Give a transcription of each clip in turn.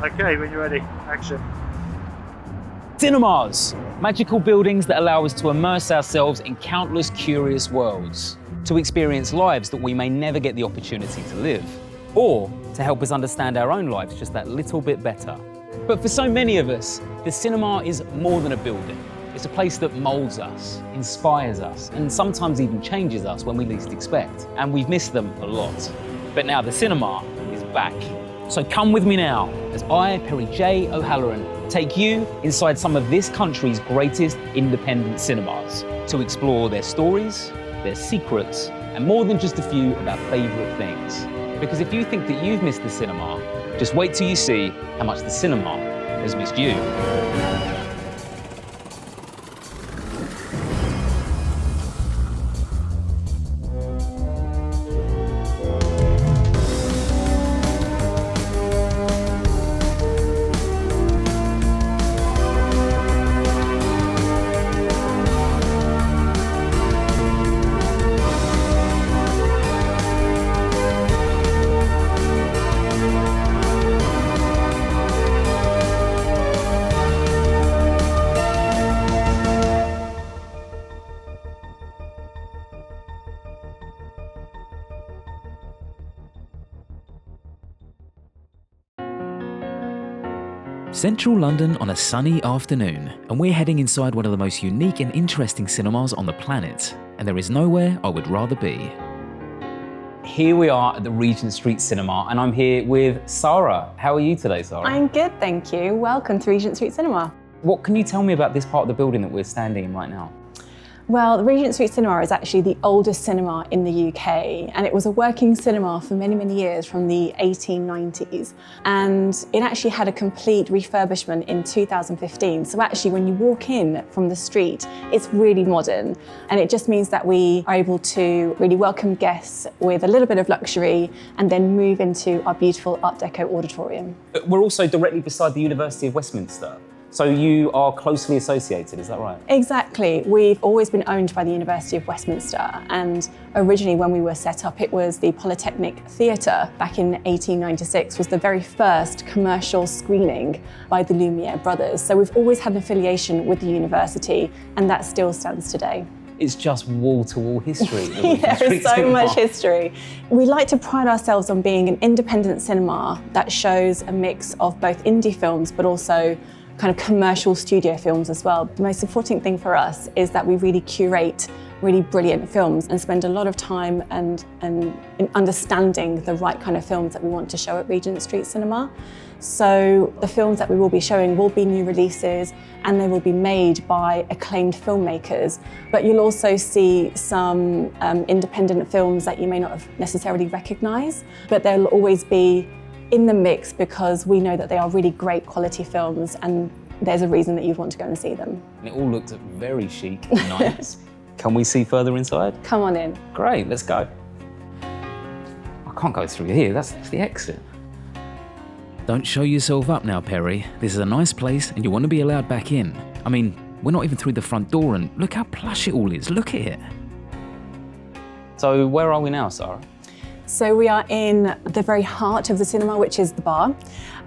Okay, when you're ready, action. Cinemas, magical buildings that allow us to immerse ourselves in countless curious worlds, to experience lives that we may never get the opportunity to live, or to help us understand our own lives just that little bit better. But for so many of us, the cinema is more than a building. It's a place that molds us, inspires us, and sometimes even changes us when we least expect. And we've missed them a lot. But now the cinema is back. So come with me now as I, Perry J. O'Halloran, take you inside some of this country's greatest independent cinemas to explore their stories, their secrets, and more than just a few of our favourite things. Because if you think that you've missed the cinema, just wait till you see how much the cinema has missed you. Central London on a sunny afternoon, and we're heading inside one of the most unique and interesting cinemas on the planet. And there is nowhere I would rather be. Here we are at the Regent Street Cinema, and I'm here with Sarah. How are you today, Sarah? I'm good, thank you. Welcome to Regent Street Cinema. What can you tell me about this part of the building that we're standing in right now? Well, the Regent Street Cinema is actually the oldest cinema in the UK, and it was a working cinema for many, many years from the 1890s. And it actually had a complete refurbishment in 2015. So actually, when you walk in from the street, it's really modern. And it just means that we are able to really welcome guests with a little bit of luxury and then move into our beautiful Art Deco auditorium. We're also directly beside the University of Westminster. So you are closely associated, is that right? Exactly. We've always been owned by the University of Westminster, and originally when we were set up, it was the Polytechnic Theatre back in 1896 was the very first commercial screening by the Lumière brothers. So we've always had an affiliation with the university, and that still stands today. It's just wall-to-wall history. There is so much history. We like to pride ourselves on being an independent cinema that shows a mix of both indie films but also kind of commercial studio films as well. The most important thing for us is that we really curate really brilliant films and spend a lot of time and in understanding the right kind of films that we want to show at Regent Street Cinema. So the films that we will be showing will be new releases, and they will be made by acclaimed filmmakers. But you'll also see some independent films that you may not have necessarily recognised, but they'll always be in the mix because we know that they are really great quality films, and there's a reason that you'd want to go and see them. And it all looked very chic and nice. Can we see further inside? Come on in. Great, let's go. I can't go through here, that's the exit. Don't show yourself up now, Perry. This is a nice place and you want to be allowed back in. I mean, we're not even through the front door, and look how plush it all is, look at it. So where are we now, Sarah? So we are in the very heart of the cinema, which is the bar,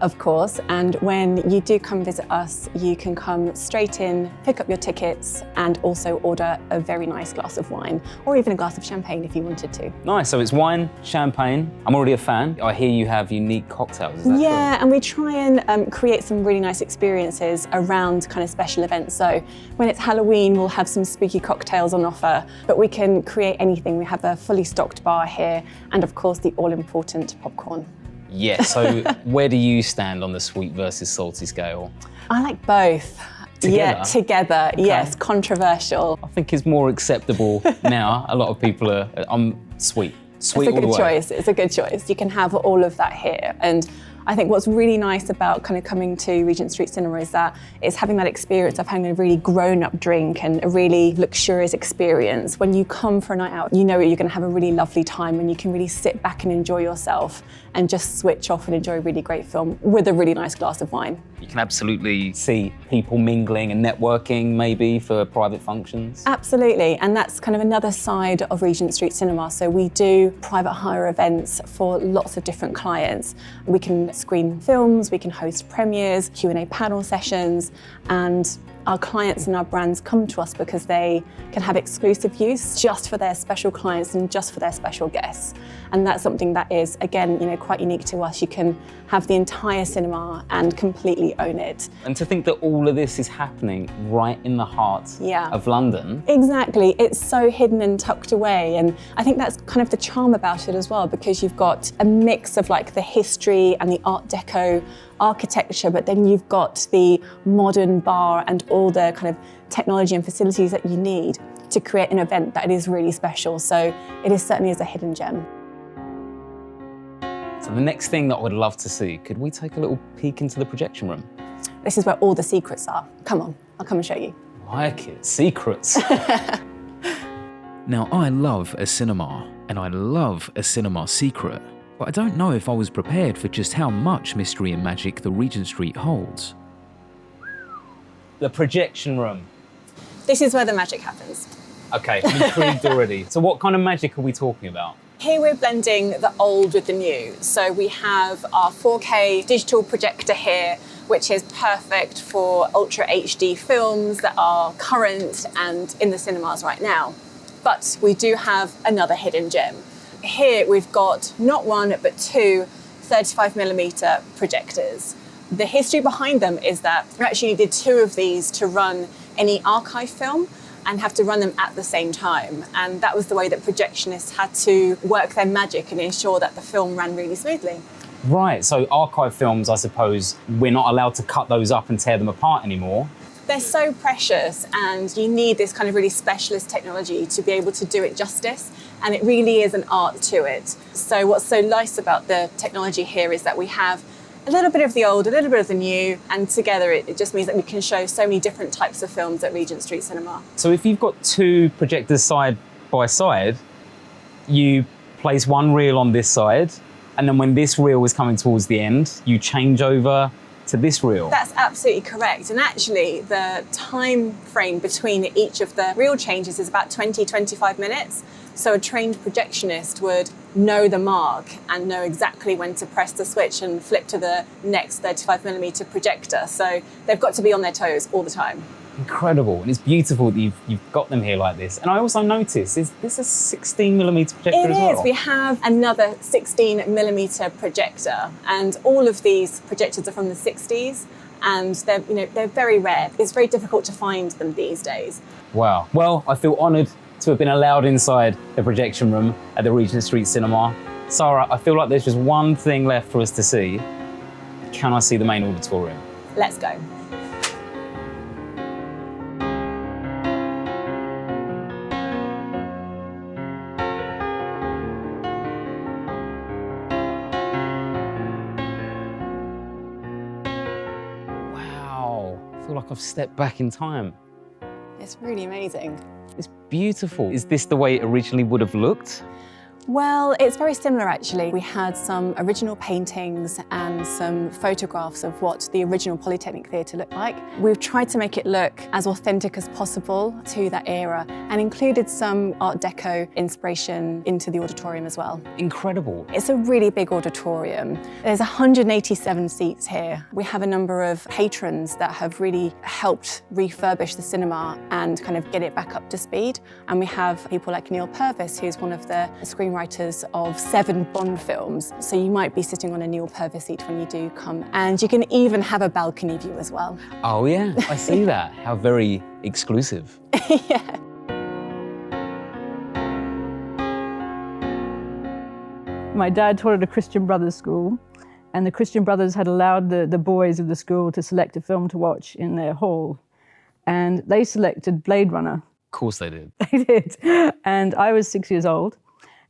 of course. And when you do come visit us, you can come straight in, pick up your tickets, and also order a very nice glass of wine, or even a glass of champagne if you wanted to. Nice, so it's wine, champagne. I'm already a fan. I hear you have unique cocktails, is that Yeah, true? and we try and create some really nice experiences around kind of special events. So when it's Halloween, we'll have some spooky cocktails on offer, but we can create anything. We have a fully stocked bar here, and of course the all-important popcorn. Yeah, so where do you stand on the sweet versus salty scale? I like both. Together? Yeah, together, Okay. yes, controversial. I think it's more acceptable now. A lot of people are, I'm sweet. Sweet It's a all the good way. choice, it's a good choice. You can have all of that here. And I think what's really nice about kind of coming to Regent Street Cinema is that it's having that experience of having a really grown-up drink and a really luxurious experience. When you come for a night out, you know you're going to have a really lovely time and you can really sit back and enjoy yourself and just switch off and enjoy a really great film with a really nice glass of wine. You can absolutely see people mingling and networking maybe for private functions. Absolutely, and that's kind of another side of Regent Street Cinema. So we do private hire events for lots of different clients. We can screen films, we can host premieres, Q&A panel sessions, and our clients and our brands come to us because they can have exclusive use just for their special clients and just for their special guests. And that's something that is, again, quite unique to us. You can have the entire cinema and completely own it. And to think that all of this is happening right in the heart of London. Exactly, it's so hidden and tucked away. And I think that's kind of the charm about it as well, because you've got a mix of like the history and the Art Deco architecture, but then you've got the modern bar and all the kind of technology and facilities that you need to create an event that is really special. So it is certainly is a hidden gem. So the next thing that I would love to see, could we take a little peek into the projection room? This is where all the secrets are. Come on, I'll come and show you. Like it, secrets. Now, I love a cinema, and I love a cinema secret, but I don't know if I was prepared for just how much mystery and magic the Regent Street holds. The projection room. This is where the magic happens. Okay, I'm intrigued already. So what kind of magic are we talking about? Here we're blending the old with the new. So we have our 4K digital projector here, which is perfect for Ultra HD films that are current and in the cinemas right now. But we do have another hidden gem. Here we've got not one, but two 35mm projectors. The history behind them is that we actually did two of these to run any archive film and have to run them at the same time. And that was the way that projectionists had to work their magic and ensure that the film ran really smoothly. Right, so archive films, I suppose, we're not allowed to cut those up and tear them apart anymore. They're so precious, and you need this kind of really specialist technology to be able to do it justice. And it really is an art to it. So what's so nice about the technology here is that we have a little bit of the old, a little bit of the new, and together it just means that we can show so many different types of films at Regent Street Cinema. So if you've got two projectors side by side, you place one reel on this side, and then when this reel is coming towards the end, you change over to this reel. That's absolutely correct. And actually, the time frame between each of the reel changes is about 20-25 minutes. So a trained projectionist would know the mark and know exactly when to press the switch and flip to the next 35mm projector. So they've got to be on their toes all the time. Incredible, and it's beautiful that you've got them here like this. And I also noticed, is this a 16mm projector as well? It is. We have another 16mm projector, and all of these projectors are from the 60s, and they're very rare. It's very difficult to find them these days. Wow. Well, I feel honoured to have been allowed inside the projection room at the Regent Street Cinema. Sarah, I feel like there's just one thing left for us to see. Can I see the main auditorium? Let's go. Wow, I feel like I've stepped back in time. It's really amazing. It's beautiful. Is this the way it originally would have looked? Well, it's very similar actually. We had some original paintings and some photographs of what the original Polytechnic Theatre looked like. We've tried to make it look as authentic as possible to that era and included some Art Deco inspiration into the auditorium as well. Incredible. It's a really big auditorium. There's 187 seats here. We have a number of patrons that have really helped refurbish the cinema and kind of get it back up to speed. And we have people like Neil Purvis, who's one of the screenwriters of 7 Bond films. So you might be sitting on a Neil Purvis seat when you do come. And you can even have a balcony view as well. Oh yeah, I see that. How very exclusive. Yeah. My dad taught at a Christian Brothers school, and the Christian Brothers had allowed the boys of the school to select a film to watch in their hall. And they selected Blade Runner. Of course they did. They did. And I was 6 years old,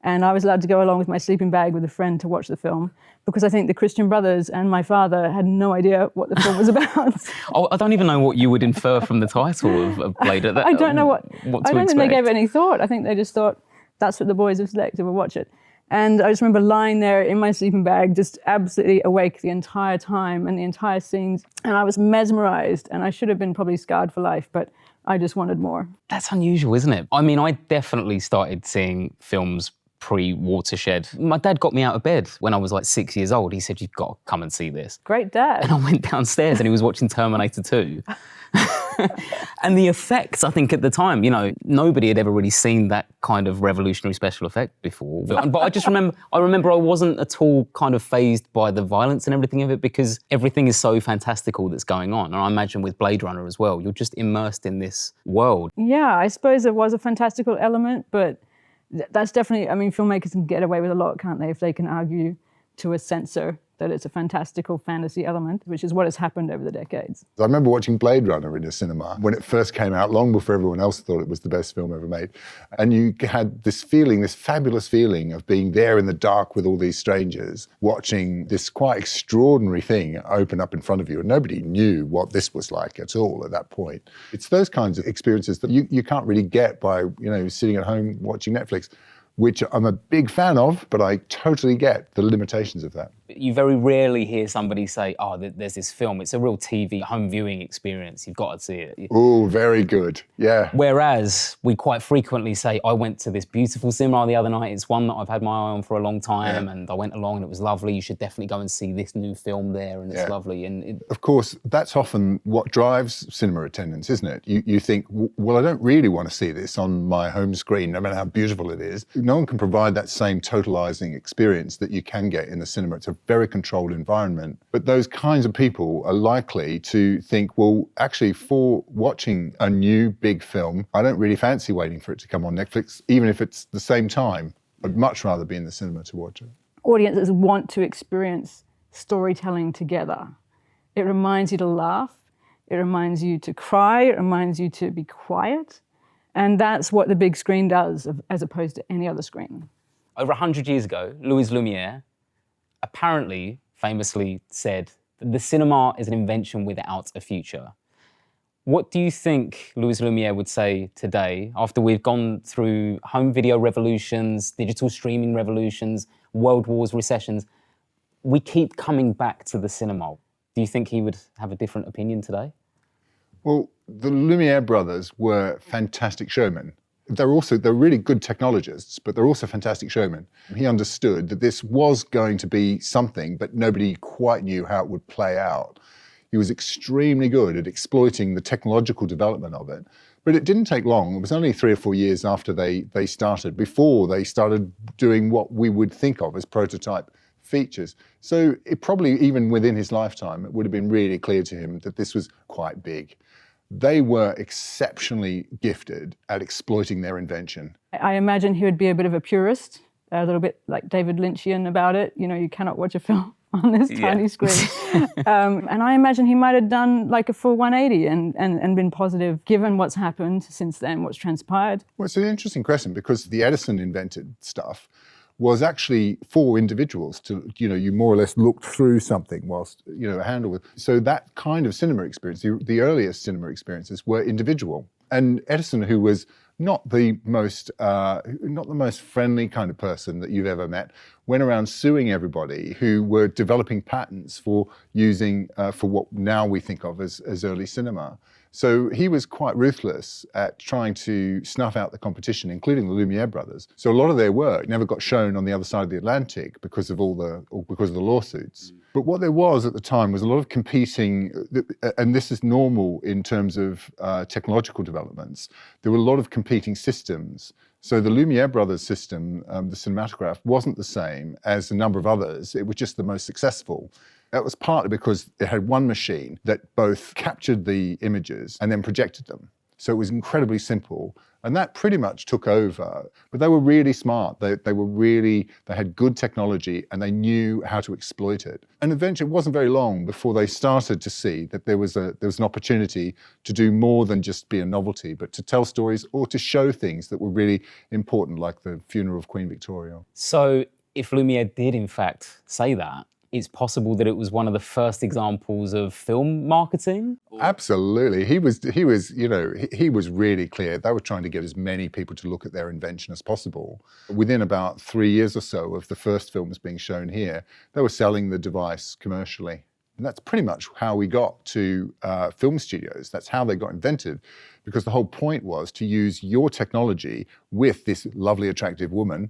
and I was allowed to go along with my sleeping bag with a friend to watch the film, because I think the Christian Brothers and my father had no idea what the film was about. Oh, I don't even know what you would infer from the title of Blade. I don't know what to I don't think they expect. gave it any thought. I think they just thought, that's what the boys have selected, we'll watch it. And I just remember lying there in my sleeping bag, just absolutely awake the entire time and the entire scenes. And I was mesmerized, and I should have been probably scarred for life, but I just wanted more. That's unusual, isn't it? I mean, I definitely started seeing films pre-Watershed. My dad got me out of bed when I was like 6 years old. He said, you've got to come and see this. Great dad. And I went downstairs and he was watching Terminator 2. And the effects, I think at the time, you know, nobody had ever really seen that kind of revolutionary special effect before. But I just remember I wasn't at all kind of fazed by the violence and everything of it, because everything is so fantastical that's going on. And I imagine with Blade Runner as well, you're just immersed in this world. Yeah, I suppose it was a fantastical element, but that's definitely, I mean, filmmakers can get away with a lot, can't they, if they can argue to a censor that it's a fantastical fantasy element, which is what has happened over the decades. I remember watching Blade Runner in a cinema when it first came out, long before everyone else thought it was the best film ever made. And you had this feeling, this fabulous feeling of being there in the dark with all these strangers, watching this quite extraordinary thing open up in front of you. And nobody knew what this was like at all at that point. It's those kinds of experiences that you can't really get by, you know, sitting at home watching Netflix, which I'm a big fan of, but I totally get the limitations of that. You very rarely hear somebody say, oh, there's this film. It's a real TV home viewing experience. You've got to see it. Oh, very good. Yeah. Whereas we quite frequently say, I went to this beautiful cinema the other night. It's one that I've had my eye on for a long time. Yeah. And I went along and it was lovely. You should definitely go and see this new film there. And it's lovely. And of course, that's often what drives cinema attendance, isn't it? You think, well, I don't really want to see this on my home screen, no matter how beautiful it is. No one can provide that same totalizing experience that you can get in the cinema. It's a very controlled environment. But those kinds of people are likely to think, well, actually, for watching a new big film, I don't really fancy waiting for it to come on Netflix, even if it's the same time. I'd much rather be in the cinema to watch it. Audiences want to experience storytelling together. It reminds you to laugh. It reminds you to cry. It reminds you to be quiet. And that's what the big screen does, as opposed to any other screen. Over 100 years ago, Louis Lumière apparently famously said that the cinema is an invention without a future. What do you think Louis Lumière would say today, after we've gone through home video revolutions, digital streaming revolutions, world wars, recessions? We keep coming back to the cinema. Do you think he would have a different opinion today? Well, the Lumière brothers were fantastic showmen. They're really good technologists, but they're also fantastic showmen. He understood that this was going to be something, but nobody quite knew how it would play out. He was extremely good at exploiting the technological development of it. But it didn't take long. It was only 3 or 4 years after they started, before they started doing what we would think of as prototype features. So it probably, even within his lifetime, it would have been really clear to him that this was quite big. They were exceptionally gifted at exploiting their invention. I imagine he would be a bit of a purist, a little bit like David Lynchian about it. You know, you cannot watch a film on this tiny screen. And I imagine he might have done like a full 180 and been positive, given what's happened since then, what's transpired. Well, it's an interesting question, because the Edison invented stuff was actually for individuals to, you know, you more or less looked through something whilst, you know, a handle with. So that kind of cinema experience, the earliest cinema experiences were individual. And Edison, who was not the most friendly kind of person that you've ever met, went around suing everybody who were developing patents for using, for what now we think of as early cinema. So he was quite ruthless at trying to snuff out the competition, including the Lumière brothers. So a lot of their work never got shown on the other side of the Atlantic because of the lawsuits. But what there was at the time was a lot of competing, and this is normal in terms of technological developments. There were a lot of competing systems. So the Lumière brothers system, the cinematograph, wasn't the same as a number of others. It was just the most successful. That was partly because it had one machine that both captured the images and then projected them. So it was incredibly simple. And that pretty much took over. But they were really smart. They had good technology and they knew how to exploit it. And eventually, it wasn't very long before they started to see that there was an opportunity to do more than just be a novelty, but to tell stories or to show things that were really important, like the funeral of Queen Victoria. So if Lumière did in fact say that, it's possible that it was one of the first examples of film marketing? Absolutely. He was really clear. They were trying to get as many people to look at their invention as possible. Within about 3 years or so of the first films being shown here, they were selling the device commercially. And that's pretty much how we got to film studios. That's how they got invented, because the whole point was to use your technology with this lovely, attractive woman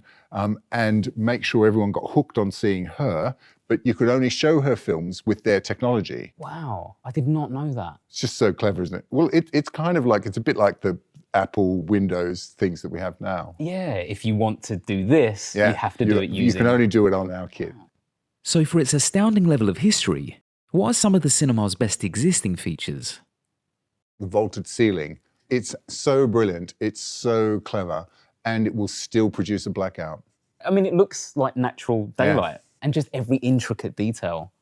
and make sure everyone got hooked on seeing her, but you could only show her films with their technology. Wow, I did not know that. It's just so clever, isn't it? Well, it's kind of like, it's a bit like the Apple Windows things that we have now. Yeah, if you want to do this, you have to do it using... You can only do it on our kit. So for its astounding level of history, what are some of the cinema's best existing features? The vaulted ceiling. It's so brilliant, it's so clever, and it will still produce a blackout. I mean, it looks like natural daylight and just every intricate detail.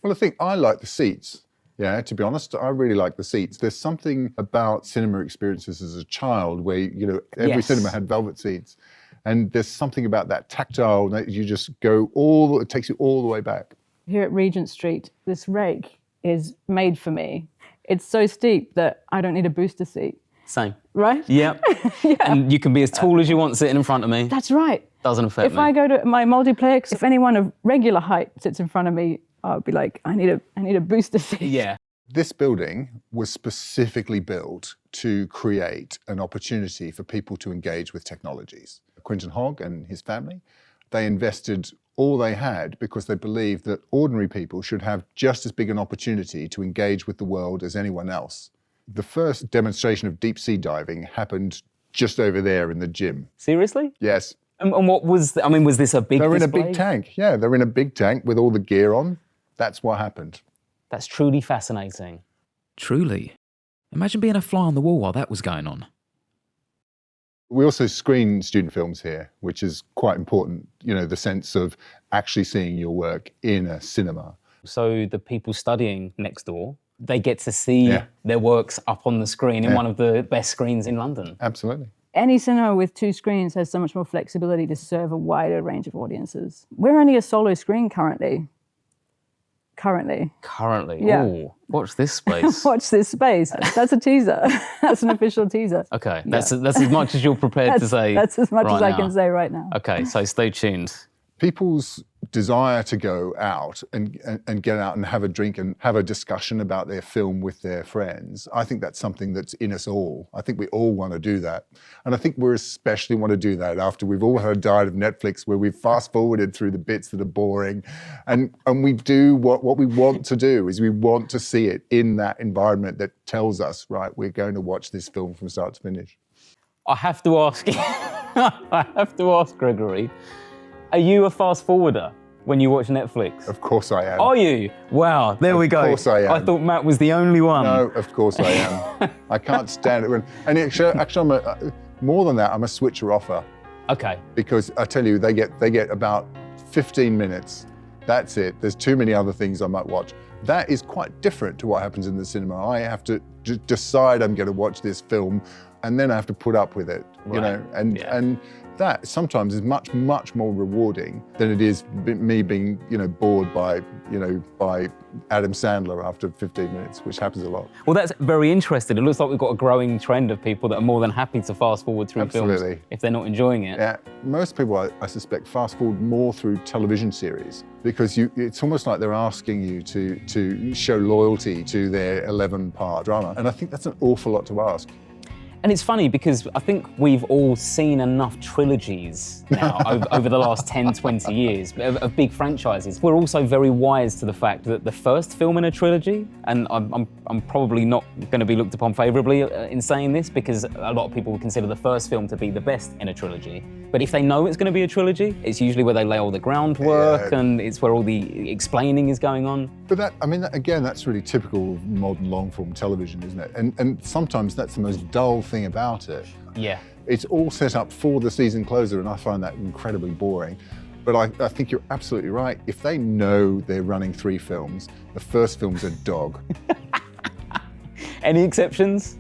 Well, I like the seats. Yeah, to be honest, I really like the seats. There's something about cinema experiences as a child where, every cinema had velvet seats. And there's something about that tactile that you just it takes you all the way back. Here at Regent Street, this rake is made for me. It's so steep that I don't need a booster seat. Same. Right? Yep. Yeah. And you can be as tall as you want sitting in front of me. That's right. Doesn't affect me. If I go to my multiplex, if anyone of regular height sits in front of me, I'll be like, I need a booster seat. Yeah. This building was specifically built to create an opportunity for people to engage with technologies. Quinton Hogg and his family, they invested all they had because they believed that ordinary people should have just as big an opportunity to engage with the world as anyone else. The first demonstration of deep sea diving happened just over there in the gym. Seriously? Yes. And what was this a big display? They're in a big tank. Yeah, they're in a big tank with all the gear on. That's what happened. That's truly fascinating. Truly. Imagine being a fly on the wall while that was going on. We also screen student films here, which is quite important, the sense of actually seeing your work in a cinema. So the people studying next door, they get to see their works up on the screen in one of the best screens in London. Absolutely. Any cinema with 2 screens has so much more flexibility to serve a wider range of audiences. We're only a solo screen currently. Currently. Yeah. Ooh, watch this space. Watch this space. That's a teaser. That's an official teaser. Okay, that's as much as you're prepared to say. That's as much as I now. can say right now. Okay, so stay tuned. People's desire to go out and get out and have a drink and have a discussion about their film with their friends, I think that's something that's in us all. I think we all want to do that. And I think we especially want to do that after we've all had a diet of Netflix where we've fast-forwarded through the bits that are boring. And we do what we want to do is we want to see it in that environment that tells us, right, we're going to watch this film from start to finish. I have to ask, Gregory, are you a fast forwarder when you watch Netflix? Of course I am. Are you? Wow, there we go. Of course I am. I thought Matt was the only one. No, of course I am. I can't stand it. And actually more than that, I'm a switcher offer. Okay. Because I tell you, they get about 15 minutes. That's it. There's too many other things I might watch. That is quite different to what happens in the cinema. I have to decide I'm going to watch this film, and then I have to put up with it, and that sometimes is much, much more rewarding than it is me being, bored by Adam Sandler after 15 minutes, which happens a lot. Well, that's very interesting. It looks like we've got a growing trend of people that are more than happy to fast forward through films if they're not enjoying it. Yeah, most people, I suspect, fast forward more through television series because it's almost like they're asking you to show loyalty to their 11-part drama. And I think that's an awful lot to ask. And it's funny because I think we've all seen enough trilogies now over the last 10, 20 years of big franchises. We're also very wise to the fact that the first film in a trilogy, and I'm probably not going to be looked upon favourably in saying this because a lot of people would consider the first film to be the best in a trilogy. But if they know it's going to be a trilogy, it's usually where they lay all the groundwork and it's where all the explaining is going on. But again, that's really typical of modern long-form television, isn't it? And sometimes that's the most dull thing about it. Yeah. It's all set up for the season closer, and I find that incredibly boring. But I think you're absolutely right. If they know they're running 3 films, the first film's a dog. Any exceptions?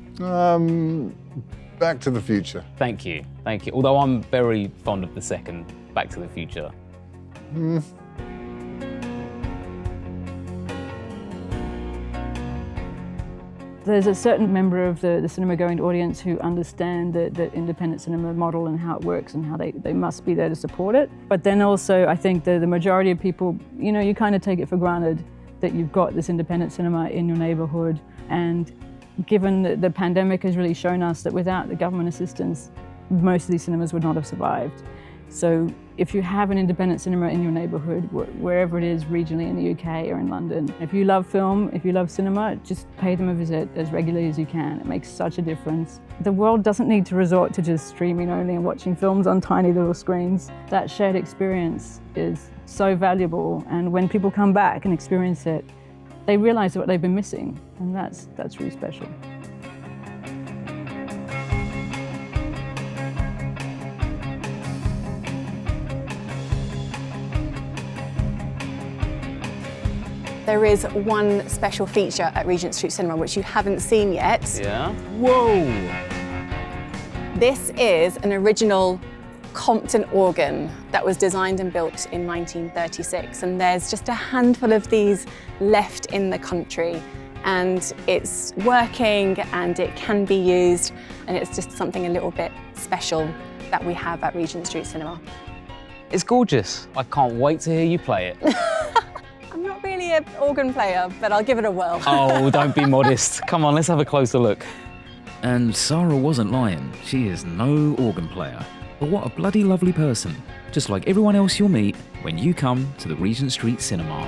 Back to the Future. Thank you. Although I'm very fond of the second Back to the Future. There's a certain member of the cinema-going audience who understand the independent cinema model and how it works and how they must be there to support it. But then also, I think the majority of people, you kind of take it for granted that you've got this independent cinema in your neighborhood. And given that the pandemic has really shown us that without the government assistance, most of these cinemas would not have survived. So if you have an independent cinema in your neighborhood, wherever it is regionally in the UK or in London, if you love film, if you love cinema, just pay them a visit as regularly as you can. It makes such a difference. The world doesn't need to resort to just streaming only and watching films on tiny little screens. That shared experience is so valuable, and when people come back and experience it, they realize what they've been missing, and that's really special. There is one special feature at Regent Street Cinema which you haven't seen yet. Yeah? Whoa! This is an original Compton organ that was designed and built in 1936, and there's just a handful of these left in the country, and it's working and it can be used, and it's just something a little bit special that we have at Regent Street Cinema. It's gorgeous. I can't wait to hear you play it. I'm not really an organ player, but I'll give it a whirl. Oh, don't be modest. Come on, let's have a closer look. And Sarah wasn't lying. She is no organ player. But what a bloody lovely person. Just like everyone else you'll meet when you come to the Regent Street Cinema.